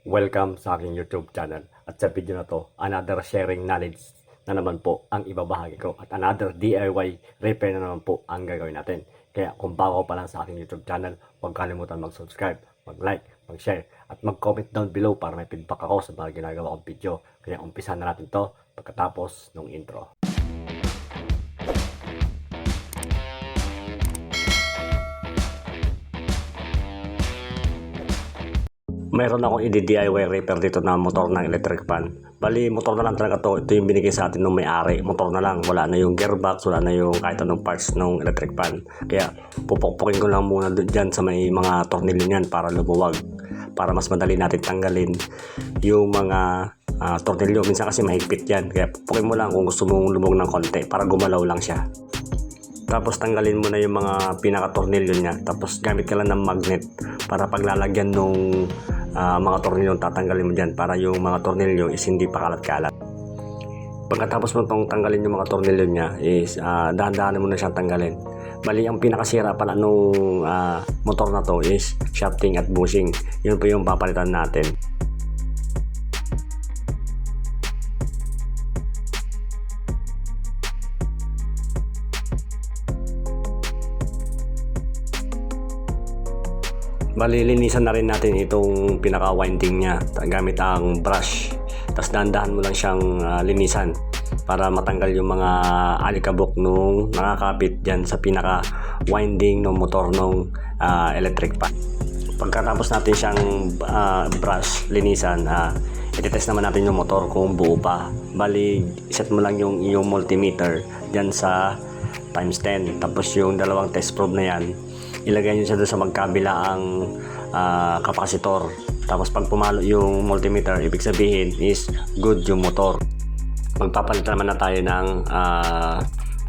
Welcome sa aking YouTube channel. At sa video na to, another sharing knowledge na naman po ang ibabahagi ko at another DIY repair na naman po ang gagawin natin. Kaya kung bago pa lang sa aking YouTube channel, huwag kalimutan mag-subscribe, mag-like, mag-share at mag-comment down below para may feedback ako sa mga ginagawa kong video. Kaya umpisan na natin to pagkatapos ng intro. Mayroon akong i-DIY repair dito na motor ng electric fan. Bali, motor na lang talaga to. Ito yung binigay sa atin ng may-ari. Motor na lang. Wala na yung gearbox, wala na yung kahit anong parts ng electric fan. Kaya, pupukpukin ko lang muna dyan sa may mga tornilyo niyan para lumuwag. Para mas madali natin tanggalin yung mga tornilyo. Minsan kasi mahigpit yan. Kaya, pupukin mo lang kung gusto mong lumuwag ng konti para gumalaw lang siya. Tapos tanggalin mo na yung mga pinaka-tornilyo niya. Tapos gamit ka lang ng magnet para paglalagyan nung mga tornilyo tatanggalin mo dyan para yung mga tornilyo is hindi pa kalat-kalat. Pagkatapos mo itong tanggalin yung mga tornilyo niya is dahan-dahanin mo na siyang tanggalin. Bali, ang pinakasira pala nung motor na to is shafting at bushing. Yun po yung papalitan natin. Malilinisan na rin natin itong pinaka-winding niya gamit ang brush. Tapos dahan-dahan mo lang siyang linisan para matanggal yung mga alikabok nung nakakapit dyan sa pinaka-winding ng motor ng electric fan. Pagkatapos natin siyang brush, linisan, itetest naman natin yung motor kung buo pa. Bali, set mo lang yung iyong multimeter dyan sa times 10. Tapos yung dalawang test probe na yan, ilagay nyo siya doon sa magkabilaang kapasitor. Tapos pag pumalo yung multimeter, ibig sabihin is good yung motor. Magpapalit naman na tayo ng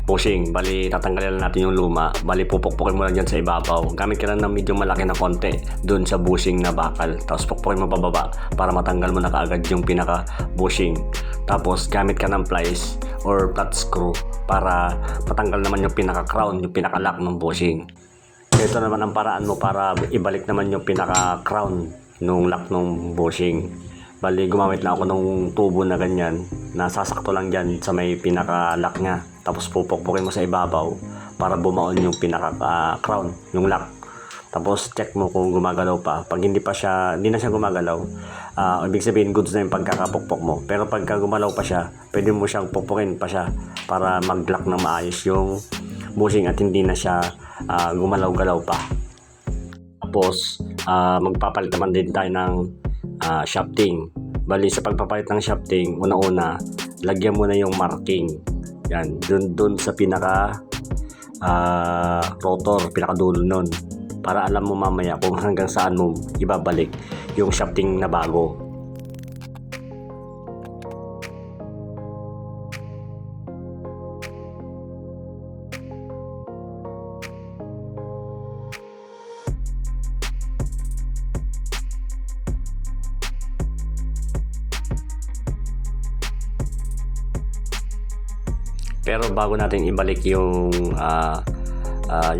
bushing. Bali, tatanggalin lang natin yung luma. Bali, pupukpukin mo lang dyan sa ibabaw. Gamit ka lang ng medyo malaki na konti doon sa bushing na bakal. Tapos pukpukin mo pababa para matanggal mo na kaagad yung pinaka bushing. Tapos gamit ka ng pliers or flat screw para matanggal naman yung pinaka crown, yung pinaka lock ng bushing. Ito naman ang paraan mo para ibalik naman yung pinaka-crown nung lock ng bushing. Bali, gumamit lang ako ng tubo na ganyan. Nasasakto lang dyan sa may pinaka-lock niya. Tapos pupukpukin mo sa ibabaw para bumaon yung pinaka-crown, yung lock. Tapos check mo kung gumagalaw pa. Pag hindi na siya gumagalaw, ibig sabihin goods na yung pagkakapukpok mo. Pero pagka gumalaw pa siya, pwede mo siyang pupukpukin pa siya para mag-lock na maayos yung bushing at hindi na siya gumalaw-galaw pa. Tapos magpapalit naman din tayo ng shafting. Bali, sa pagpapalit ng shafting, una-una lagyan mo na yung marking yan dun sa pinaka rotor, pinaka dulo nun, para alam mo mamaya kung hanggang saan mo ibabalik yung shafting na bago. Pero bago natin ibalik yung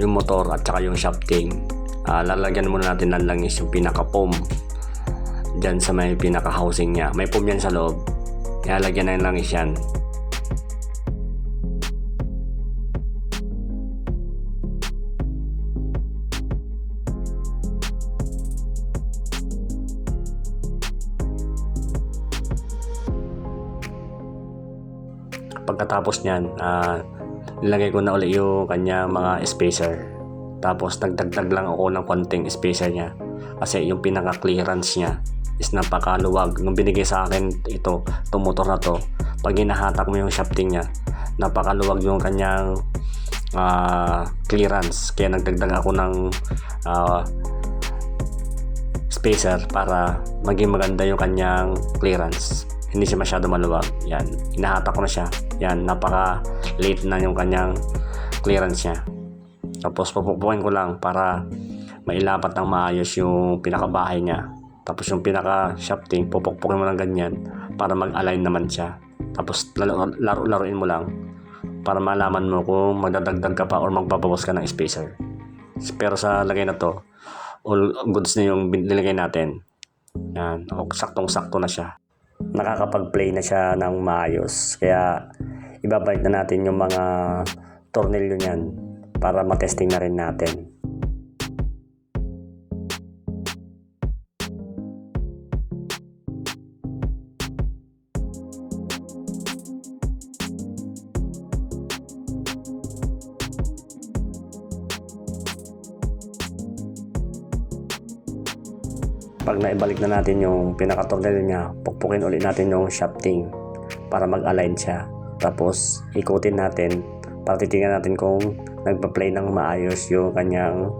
motor at saka yung shafting, lalagyan muna natin ng langis yung pinaka-foam dyan sa may pinaka-housing niya. May foam yan sa loob, kaya lagyan na yung langis yan. Pagkatapos niyan, nilagay ko na ulit yung kanya mga spacer. Tapos nagdagdag lang ako ng konting spacer niya kasi yung pinaka-clearance niya is napakaluwag. Nung binigay sa akin itong motor na to, pag hinahatak mo yung shafting niya, napakaluwag yung kanyang clearance. Kaya nagdagdag ako ng spacer para maging maganda yung kanyang clearance. Hindi siya masyado maluwag. Yan, inahatak ko na siya. Yan, napaka-late na yung kanyang clearance niya. Tapos pupukpukin ko lang para mailapat ng maayos yung pinakabahay niya. Tapos yung pinaka-shafting, pupukpukin mo lang ganyan para mag-align naman siya. Tapos laruin mo lang para malaman mo kung magdadagdag ka pa or magpapawas ka ng spacer. Pero sa lagay na to, all goods na yung nilagay natin. Yan, saktong-sakto na siya. Nakakapag-play na siya ng maayos. Kaya ibabalik na natin yung mga tornilyo niyan para matesting na rin natin. Pag naibalik na natin yung pinaka-tornilyo niya, pukpukin ulit natin yung shafting para mag-align siya. Tapos ikutin natin para titingnan natin kung nagpa-play ng maayos yung kanyang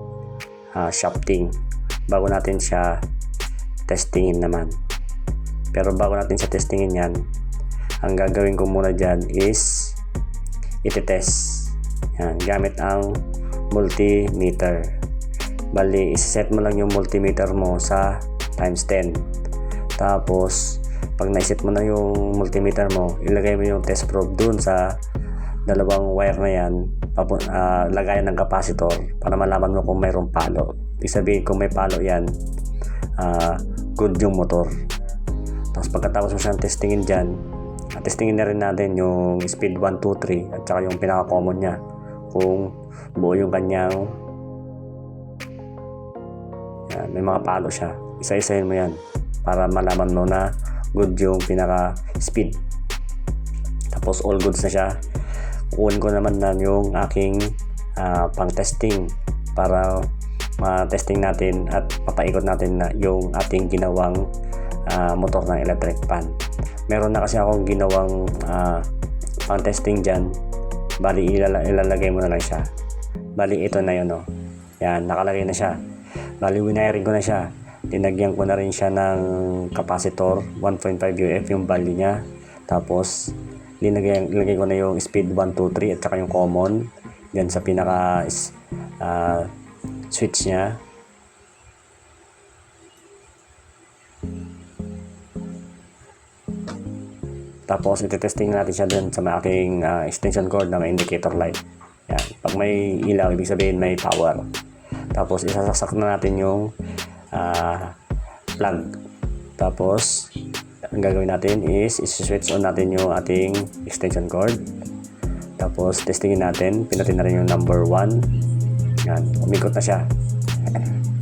shafting bago natin siya testingin naman. Pero bago natin siya testingin yan, ang gagawin ko muna dyan is iti-test yan, gamit ang multimeter. Bali, iset mo lang yung multimeter mo sa times 10. Tapos pag naiset mo na yung multimeter mo, ilagay mo yung test probe dun sa dalawang wire na yan, lagayan ng capacitor para malaman mo kung mayroong palo. Ibig sabihin kung may palo yan, good yung motor. Tapos pagkatapos mo siyang testingin dyan, testingin na rin natin yung speed 1, 2, 3 at saka yung pinaka-common nya kung buo yung kanyang yan, may mga palo siya. Isa-isahin mo yan para malaman mo na good yung pinaka-speed. Tapos all goods na siya. Kukunin ko naman na yung aking pang-testing para ma-testing natin at papaikot natin na yung ating ginawang motor ng electric fan. Meron na kasi akong ginawang pang-testing dyan. Bali, ilalagay mo na lang siya. Bali, ito na yun, oh. Yan, nakalagay na siya. Bali, winiring ko na siya. Tinagyan ko na rin siya ng capacitor 1.5 UF yung value niya. Tapos ilagay ko na yung speed 1, 2, 3 at saka yung common yan sa pinaka switch niya. Tapos iti-testing natin siya dun sa aking extension cord na may indicator light. Yan. Pag may ilaw, ibig sabihin may power. Tapos isasasak na natin yung plug. Tapos ang gagawin natin is isi-switch on natin yung ating extension cord. Tapos testingin natin, pinutin na rin yung number 1. Yan, umikot na siya.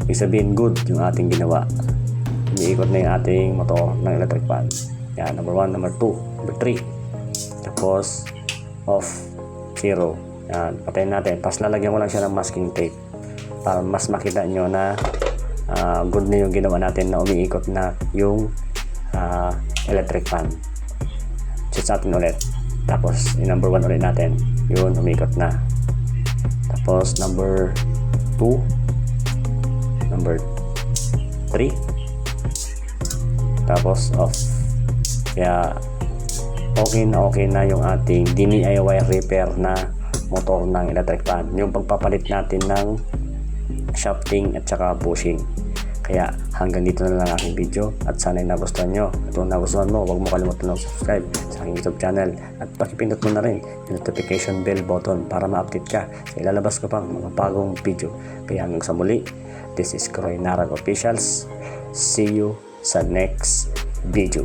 Ibig sabihin good yung ating ginawa. Umiikot na yung ating motor ng electric fan. Yan, number 1, number 2, number 3. Tapos off, 0. Yan, patayin natin. Tapos lalagyan ko lang siya ng masking tape para mas makita nyo na good na yung ginawa natin na umiikot na yung electric fan. Switch natin ulit. Tapos yung number 1 ulit natin. Yun, umikot na. Tapos number 2, number 3. Tapos off. Kaya okay na yung ating DIY repair na motor ng electric fan. Yung pagpapalit natin ng shafting at saka bushing. Kaya hanggang dito na lang aking video at sana'y nagustuhan nyo. At kung nagustuhan mo, huwag mo kalimutan ng subscribe sa aking YouTube channel at pakipindot mo na rin yung notification bell button para ma-update ka sa ilalabas ko pang mga bagong video. Kaya hanggang sa muli, this is Kroy Narag Officials. See you sa next video.